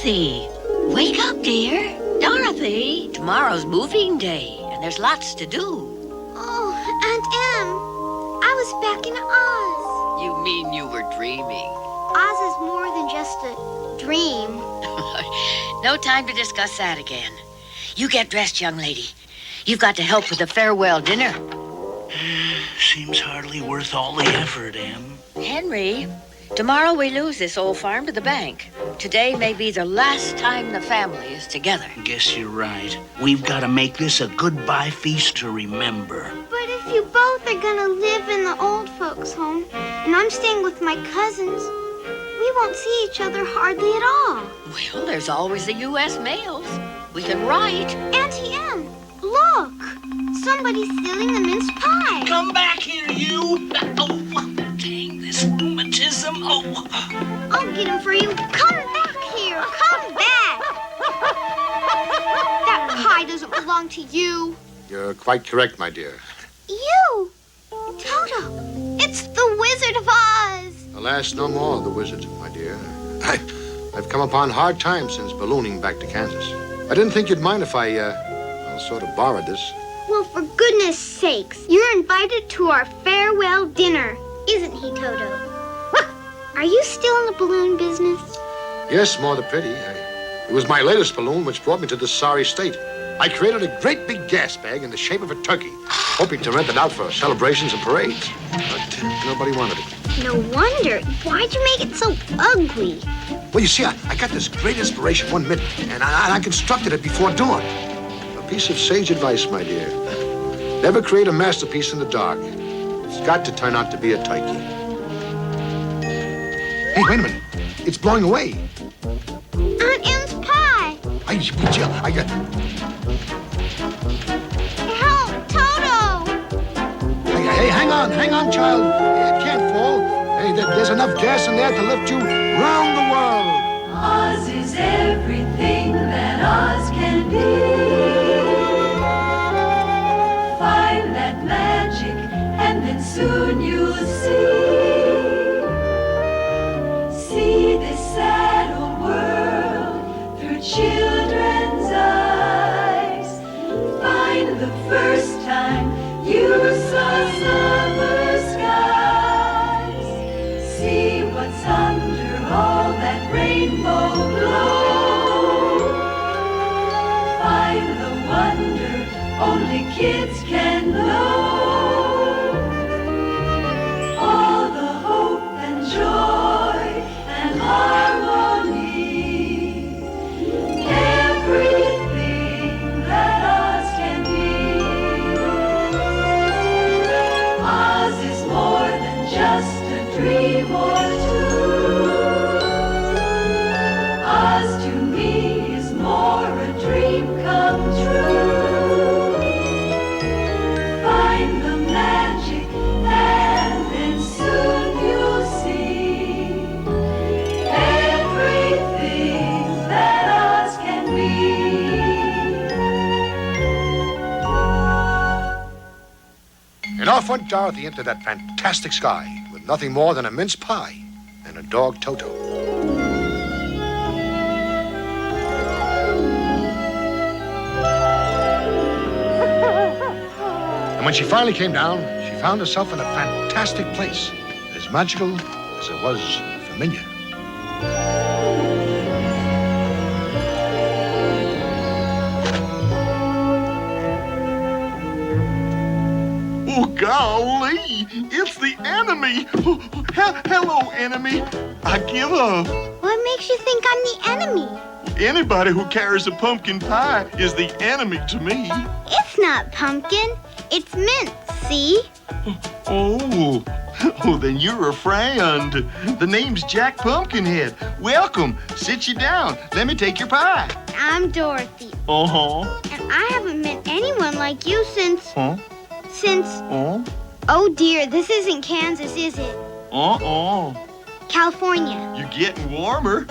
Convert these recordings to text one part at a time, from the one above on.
Dorothy, wake up, dear. Dorothy, tomorrow's moving day, and there's lots to do. Oh, Aunt Em, I was back in Oz. You mean you were dreaming? Oz is more than just a dream. No time to discuss that again. You get dressed, young lady. You've got to help with the farewell dinner. Seems hardly worth all the effort, Em. Henry, tomorrow we lose this old farm to the bank. Today may be the last time the family is together. Guess you're right. We've got to make this a goodbye feast to remember. But if you both are gonna live in the old folks' home, and I'm staying with my cousins, we won't see each other hardly at all. Well, there's always the U.S. mails. We can write. Auntie Em, look! Somebody's stealing the mince pie. Come back here, you! Oh, dang, this rheumatism. Oh. I'll get him for you. Come back here. Come back. That pie doesn't belong to you. You're quite correct, my dear. You? Toto, it's the Wizard of Oz. Alas, no more of the wizard, my dear. I've come upon hard times since ballooning back to Kansas. I didn't think you'd mind if I sort of borrowed this. Well, for goodness sakes, you're invited to our farewell dinner, isn't he, Toto? Are you still in the balloon business? Yes, more the pity. It was my latest balloon which brought me to this sorry state. I created a great big gas bag in the shape of a turkey, hoping to rent it out for celebrations and parades. But nobody wanted it. No wonder. Why'd you make it so ugly? Well, you see, I got this great inspiration one minute, and I constructed it before dawn. A piece of sage advice, my dear. Never create a masterpiece in the dark. It's got to turn out to be a turkey. Hey, wait a minute. It's blowing away. Aunt Em's pie. I got... Help, Toto! Hey, hang on, child. It can't fall. Hey, there's enough gas in there to lift you round the world. Oz is everything that Oz can be. Find that magic, and then soon you'll see. See this sad old world through children's eyes. Find the first time you saw summer skies. See what's under all that rainbow glow. Find the wonder only kids can know. All the hope and joy and harmony. Everything that Oz can be. Oz is more than just a dream or two. Oz to me is more a dream come true. Find the magic and then soon you'll see everything that Oz can be. And off went Dorothy into that fantastic sky with nothing more than a mince pie and a dog, Toto. And when she finally came down, she found herself in a fantastic place, as magical as it was familiar. Oh, golly, it's the enemy. Hello, enemy. I give up. What makes you think I'm the enemy? Anybody who carries a pumpkin pie is the enemy to me. It's not pumpkin. It's mint, see? Oh, then you're a friend. The name's Jack Pumpkinhead. Welcome. Sit you down. Let me take your pie. I'm Dorothy. Uh-huh. And I haven't met anyone like you since... Huh? Oh, dear, this isn't Kansas, is it? California. You're getting warmer.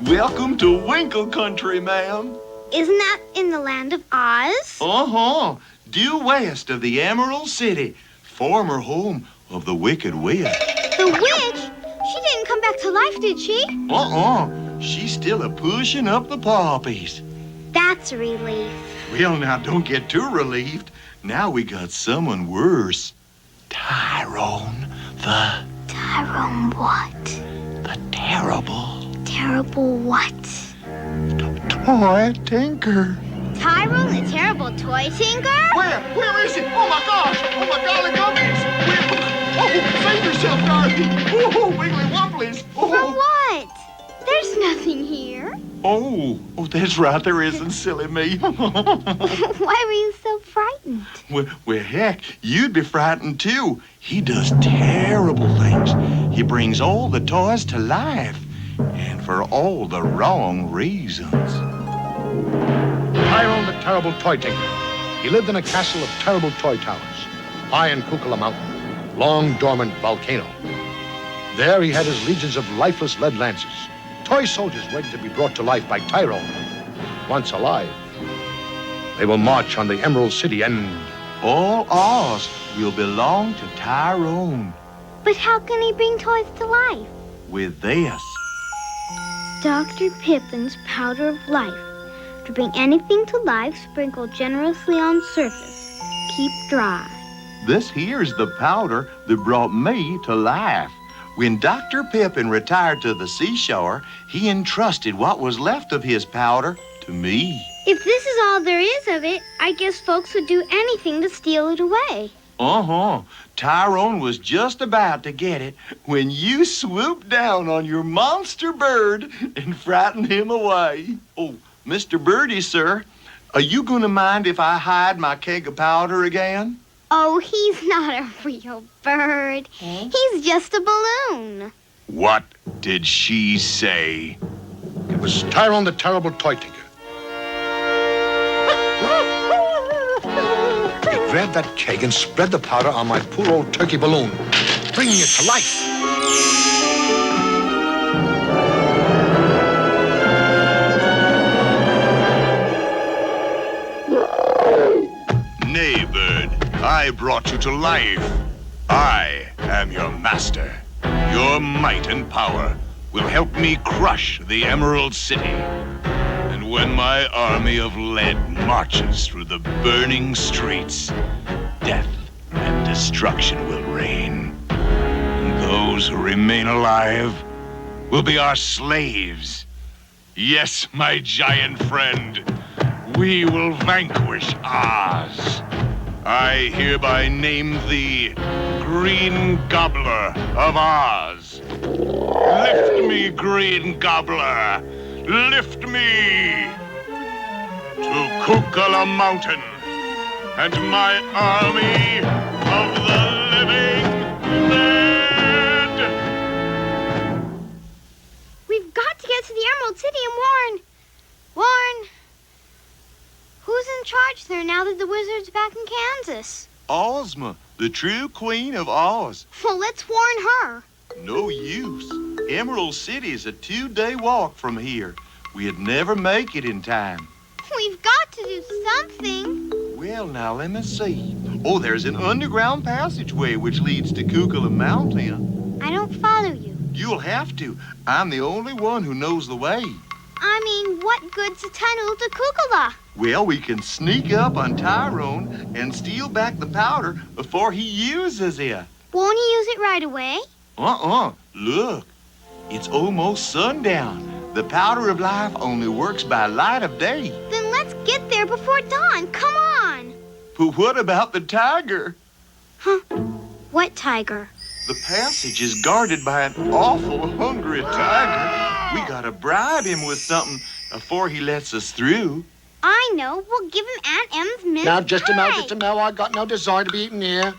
Welcome to Winkle Country, ma'am. Isn't that in the land of Oz? Uh-huh. Due west of the Emerald City, former home of the Wicked Witch. The witch? She didn't come back to life, did she? Uh-uh. she's still a-pushing up the poppies. That's a relief. Well, now, don't get too relieved. Now we got someone worse. Tyrone the Tyrone what? the terrible Terrible what? toy tinker. Tyrone the terrible toy tinker? Where is he? Oh, my gosh! Oh, my golly gummies! Oh, save yourself, Dorothy! Oh, wiggly wumplies! For what? There's nothing here. Oh, that's right, there isn't, silly me. Why were you so frightened? Well, heck, you'd be frightened, too. He does terrible things. He brings all the toys to life, and for all the wrong reasons. Tyrone the terrible toy tinker. He lived in a castle of terrible toy towers, high in Kukula Mountain, long dormant volcano. There he had his legions of lifeless lead lances, toy soldiers waiting to be brought to life by Tyrone. Once alive, they will march on the Emerald City and... All ours will belong to Tyrone. But how can he bring toys to life? With this. Dr. Pippin's powder of life. To bring anything to life, sprinkle generously on surface. Keep dry. This here's the powder that brought me to life. When Dr. Pippin retired to the seashore, he entrusted what was left of his powder to me. If this is all there is of it, I guess folks would do anything to steal it away. Uh-huh. Tyrone was just about to get it when you swooped down on your monster bird and frightened him away. Oh, Mr. Birdie, sir, are you going to mind if I hide my keg of powder again? Oh, he's not a real bird. He's just a balloon. What did she say? It was Tyrone the terrible toy tinker. He grabbed that keg and spread the powder on my poor old turkey balloon, bringing it to life. Nay, bird, I brought you to life. I am your master. Your might and power will help me crush the Emerald City. And when my army of lead marches through the burning streets, death and destruction will reign. And those who remain alive will be our slaves. Yes, my giant friend, we will vanquish Oz. I hereby name thee Green Gobbler of Oz. Lift me, Green Gobbler. Lift me to Kukula Mountain and my army of the living dead. We've got to get to the Emerald City and warn. Who's in charge there now that the wizard's back in Kansas? Ozma, the true queen of Oz. Well, let's warn her. No use. Emerald City is a 2-day walk from here. We'd never make it in time. We've got to do something. Well, now, let me see. Oh, there's an underground passageway which leads to Kukula Mountain. I don't follow you. You'll have to. I'm the only one who knows the way. I mean, what good's a tunnel to Kukula? Well, we can sneak up on Tyrone and steal back the powder before he uses it. Won't he use it right away? Look, it's almost sundown. The powder of life only works by light of day. Then let's get there before dawn. Come on. But what about the tiger? Huh? What tiger? The passage is guarded by an awful hungry tiger. We gotta bribe him with something before he lets us through. I know. We'll give him Aunt Em's mince Now, just a pie. minute, I got no desire to be eaten here.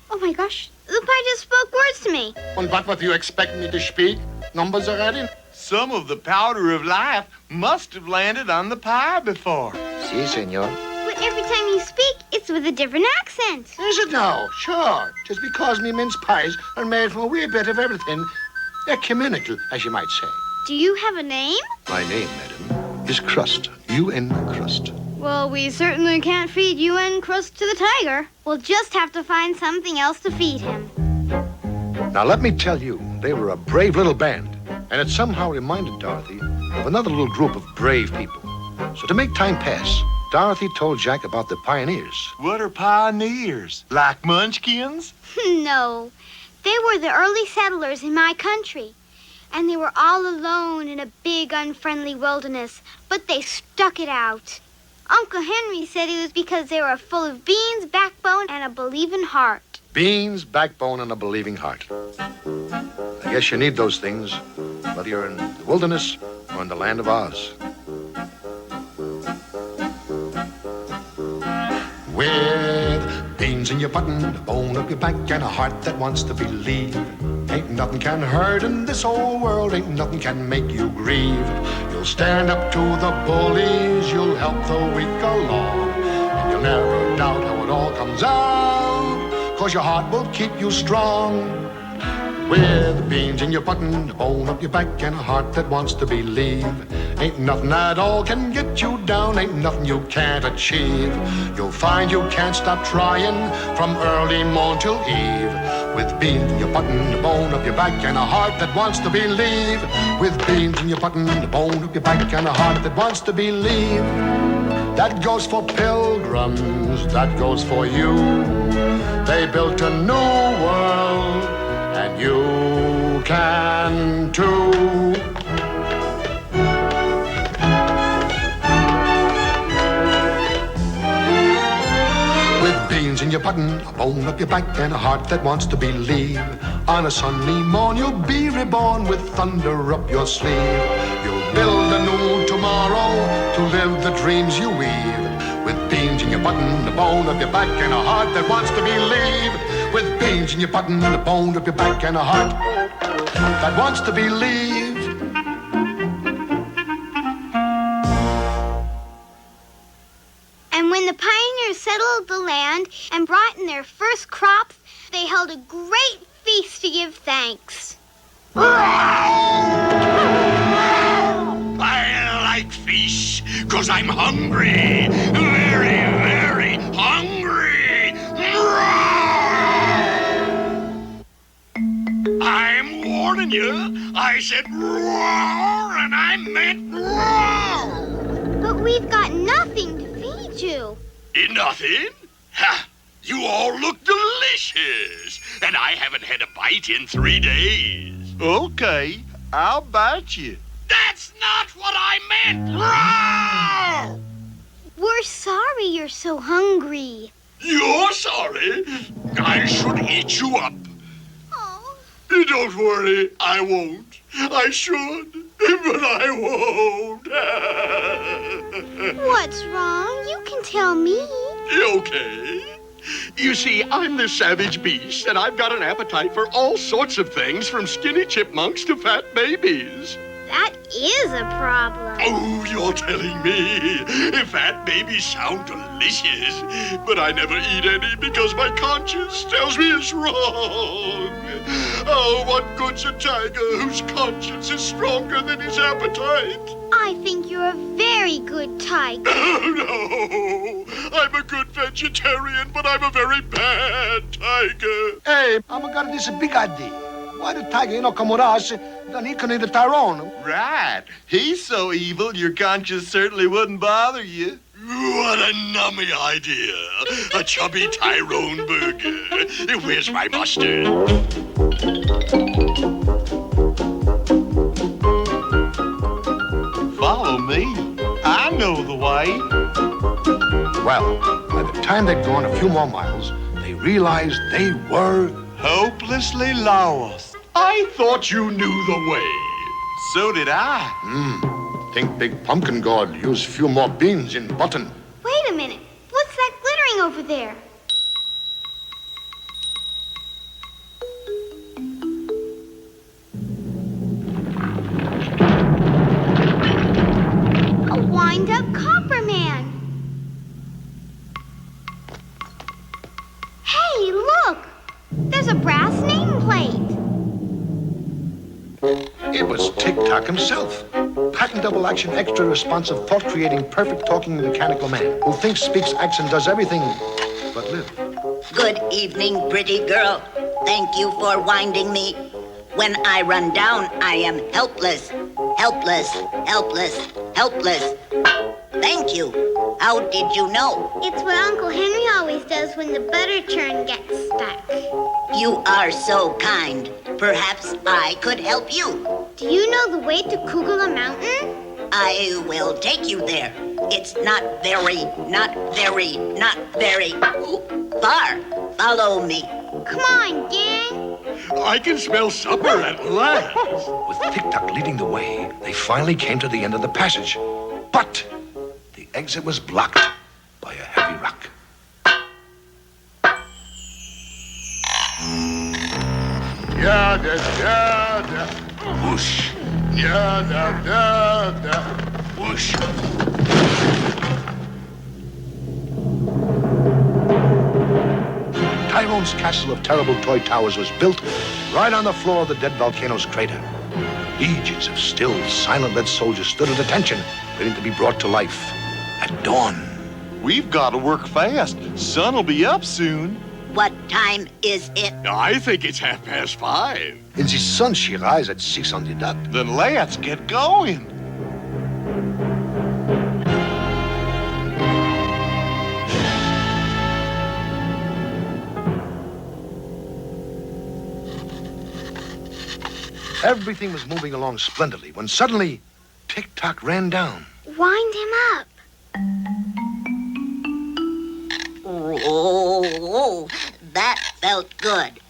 Oh, my gosh. The pie just spoke words to me. And what you expect me to speak? Numbers already? Some of the powder of life must have landed on the pie before. Si, senor. But every time you speak, it's with a different accent. Is it now? Sure. Just because me mince pies are made from a wee bit of everything, they're communal, as you might say. Do you have a name? My name, madam, is Crust. UN Crust. Well, we certainly can't feed UN Crust to the tiger. We'll just have to find something else to feed him. Now, let me tell you, they were a brave little band, and it somehow reminded Dorothy of another little group of brave people. So to make time pass, Dorothy told Jack about the pioneers. What are pioneers? Like munchkins? No, they were the early settlers in my country. And they were all alone in a big, unfriendly wilderness, but they stuck it out. Uncle Henry said it was because they were full of beans, backbone, and a believing heart. Beans, backbone, and a believing heart. I guess you need those things, whether you're in the wilderness or in the land of Oz. With beans in your button, a bone up your back, and a heart that wants to believe. Ain't nothing can hurt in this whole world, ain't nothing can make you grieve. You'll stand up to the bullies, you'll help the weak along, and you'll never doubt how it all comes out, 'cause your heart will keep you strong. With beans in your button, a bone up your back, and a heart that wants to believe. Ain't nothing at all can get you down, ain't nothing you can't achieve. You'll find you can't stop trying from early morn till eve. With beans in your button, a bone up your back, and a heart that wants to believe. With beans in your button, a bone up your back, and a heart that wants to believe. That goes for pilgrims, that goes for you. They built a new world, and you can too. With beans in your button, a bone up your back, and a heart that wants to believe. On a sunny morn you'll be reborn with thunder up your sleeve. You'll build a new tomorrow to live the dreams you weave. With beans in your button, a bone up your back, and a heart that wants to believe. With beans in your button, a bone up your back, and a heart that wants to believe. And when the pioneers settled the land and brought in their first crops, they held a great feast to give thanks. I like fish, 'cause I'm hungry. Very, very hungry. I'm warning you. I said roar, and I meant roar. But we've got nothing to feed you. Nothing? Ha! You all look delicious, and I haven't had a bite in 3 days. Okay, I'll bite you. That's not what I meant! Roar! We're sorry you're so hungry. You're sorry? I should eat you up. Oh. Don't worry, I won't. I should, but I won't. What's wrong? You can tell me. Okay. You see, I'm the savage beast, and I've got an appetite for all sorts of things, from skinny chipmunks to fat babies. That is a problem. Oh, you're telling me. Fat babies sound delicious, but I never eat any because my conscience tells me it's wrong. Oh, what good's a tiger whose conscience is stronger than his appetite? I think you're a very good tiger. Oh, no. I'm a good vegetarian, but I'm a very bad tiger. Hey, I'm got this big idea. Why the tiger, come with us, then he can eat a Tyrone. Right. He's so evil, your conscience certainly wouldn't bother you. What a nummy idea. A chubby Tyrone burger. Where's my mustard? Follow me. I know the way. Well, by the time they'd gone a few more miles, they realized they were... Hopelessly lost. I thought you knew the way. So did I. Think Big Pumpkin God used a few more beans in button. Wait a minute. What's that glittering over there? A wind-up copper man. Hey, look! There's a brass nameplate. It was Tic-Tac himself. Patent double action, extra responsive, thought-creating, perfect talking mechanical man who thinks, speaks, acts, and does everything but live. Good evening, pretty girl. Thank you for winding me. When I run down, I am helpless. Helpless, helpless, helpless. Thank you. How did you know? It's what Uncle Henry always does when the butter churn gets stuck. You are so kind. Perhaps I could help you. Do you know the way to Kugela Mountain? I will take you there. It's not very far. Follow me. Come on, gang. I can smell supper at last. With Tick-Tock leading the way, they finally came to the end of the passage. But the exit was blocked by a heavy rock. Yada, yada. Whoosh! Yada, yada. Whoosh! Tyrone's castle of terrible toy towers was built right on the floor of the dead volcano's crater. Legions of still, silent lead soldiers stood at attention, waiting to be brought to life at dawn. We've got to work fast. Sun'll be up soon. What time is it? I think it's 5:30. In the sun, she rise at 6 on the dot. Then let's get going. Everything was moving along splendidly when suddenly Tick-Tock ran down. Wind him up. Oh, that felt good.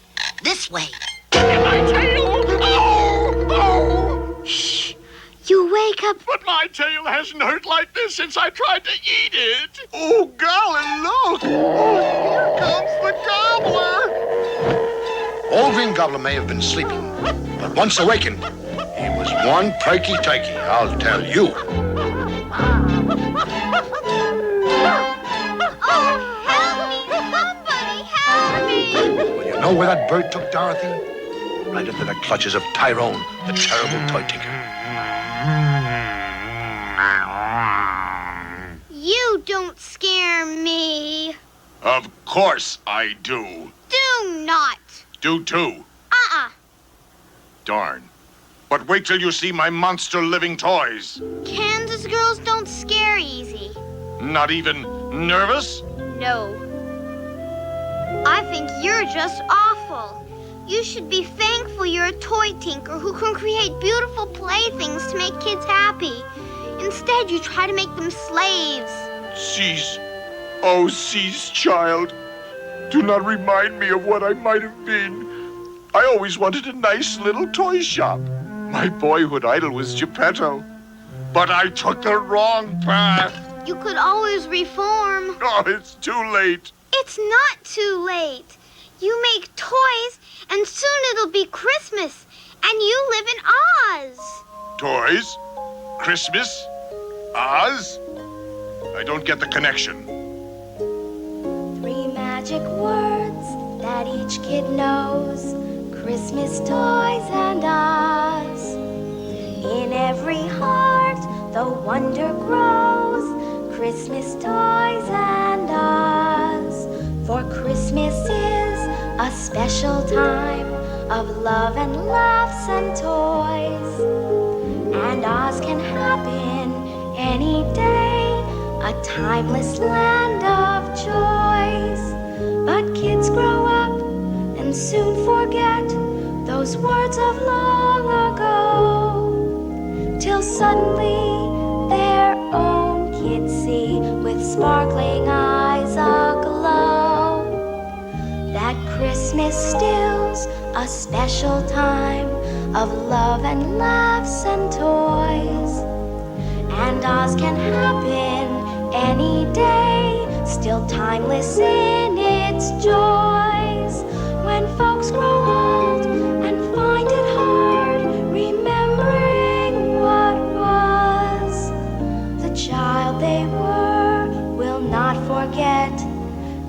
This way. My tail! Oh! Shh. You wake up. But my tail hasn't hurt like this since I tried to eat it. Oh, golly, look! Oh, here comes the gobbler! Old Green Gobbler may have been sleeping, but once awakened, he was one perky turkey, I'll tell you. Oh, help me! Somebody help me! Well, you know where that bird took Dorothy? Right into the clutches of Tyrone, the terrible toy tinker. You don't scare me. Of course I do. Do not. Do too. Darn. But wait till you see my monster living toys. Kansas girls don't scare easy. Not even nervous? No. I think you're just awful. You should be thankful you're a toy tinker who can create beautiful playthings to make kids happy. Instead, you try to make them slaves. Cease. Oh, cease, child. Do not remind me of what I might have been. I always wanted a nice little toy shop. My boyhood idol was Geppetto. But I took the wrong path. You could always reform. Oh, it's too late. It's not too late. You make toys, and soon it'll be Christmas, and you live in Oz. Toys? Christmas? Oz? I don't get the connection. 3 magic words that each kid knows. Christmas toys and Oz. In every heart the wonder grows. Christmas toys and Oz. For Christmas is a special time of love and laughs and toys. And Oz can happen any day, a timeless land of joys. But kids grow up and soon forget those words of long ago, till suddenly their own kids see with sparkling eyes aglow that Christmas still's a special time of love and laughs and toys. And Oz can happen any day, still timeless in its joys. When folks grow old and find it hard remembering what was, the child they were will not forget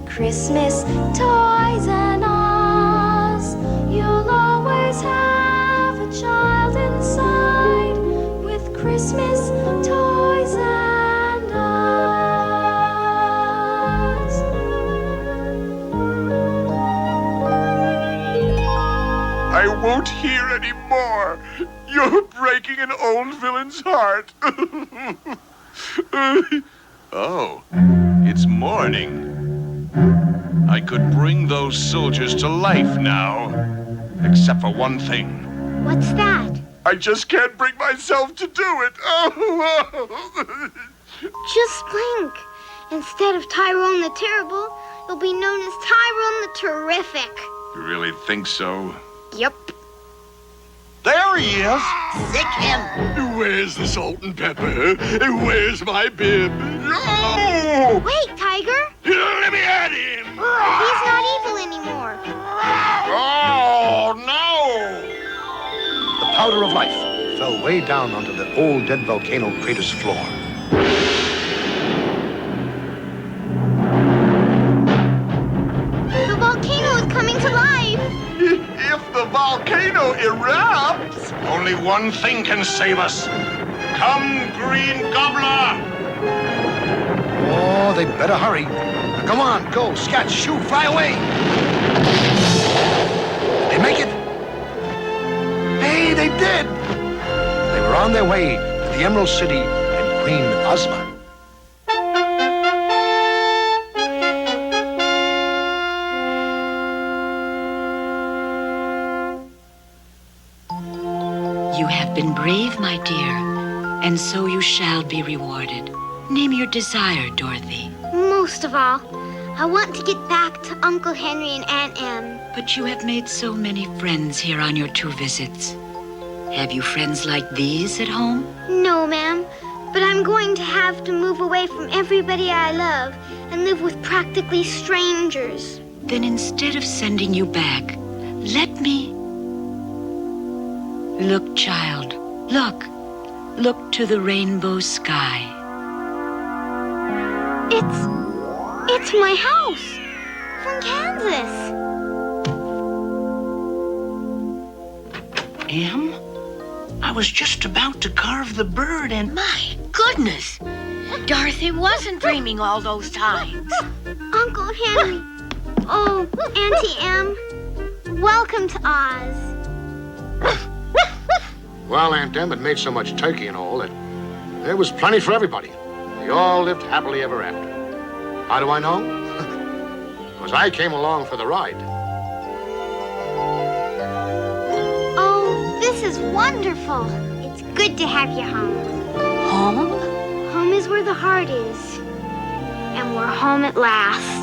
Christmas toys and Oz. You'll always have a child inside with Christmas toys and Oz. I won't hear any more. You're breaking an old villain's heart. Oh, it's morning. I could bring those soldiers to life now. Except for one thing. What's that? I just can't bring myself to do it. Oh. Just blink. Instead of Tyrone the Terrible, you'll be known as Tyrone the Terrific. You really think so? Yep. There he is. Sick him. Where's the salt and pepper? Where's my bib? No! Wait, Tiger. Let me at him! He's not evil anymore. Oh, no! The powder of life fell way down onto the old dead volcano crater's floor. The volcano is coming to life. If the volcano erupts, Only one thing can save us. Come, Green Gobbler! Oh, they better hurry. Now, come on, go, scat, shoo, fly away. Did they make it? Hey, they did. They were on their way to the Emerald City and Queen Ozma. You have been brave, my dear, and so you shall be rewarded. Name your desire, Dorothy. Most of all, I want to get back to Uncle Henry and Aunt Em. But you have made so many friends here on your 2 visits. Have you friends like these at home? No, ma'am, but I'm going to have to move away from everybody I love and live with practically strangers. Then instead of sending you back, let me... Look, child, look. Look to the rainbow sky. It's my house from Kansas. Em, I was just about to carve the bird and... My goodness! Dorothy wasn't dreaming all those times. Uncle Henry. Oh, Auntie Em. Welcome to Oz. Well, Aunt Em had made so much turkey and all that there was plenty for everybody. They all lived happily ever after. How do I know? Because I came along for the ride. Oh, this is wonderful. It's good to have you home. Home? Home is where the heart is. And we're home at last.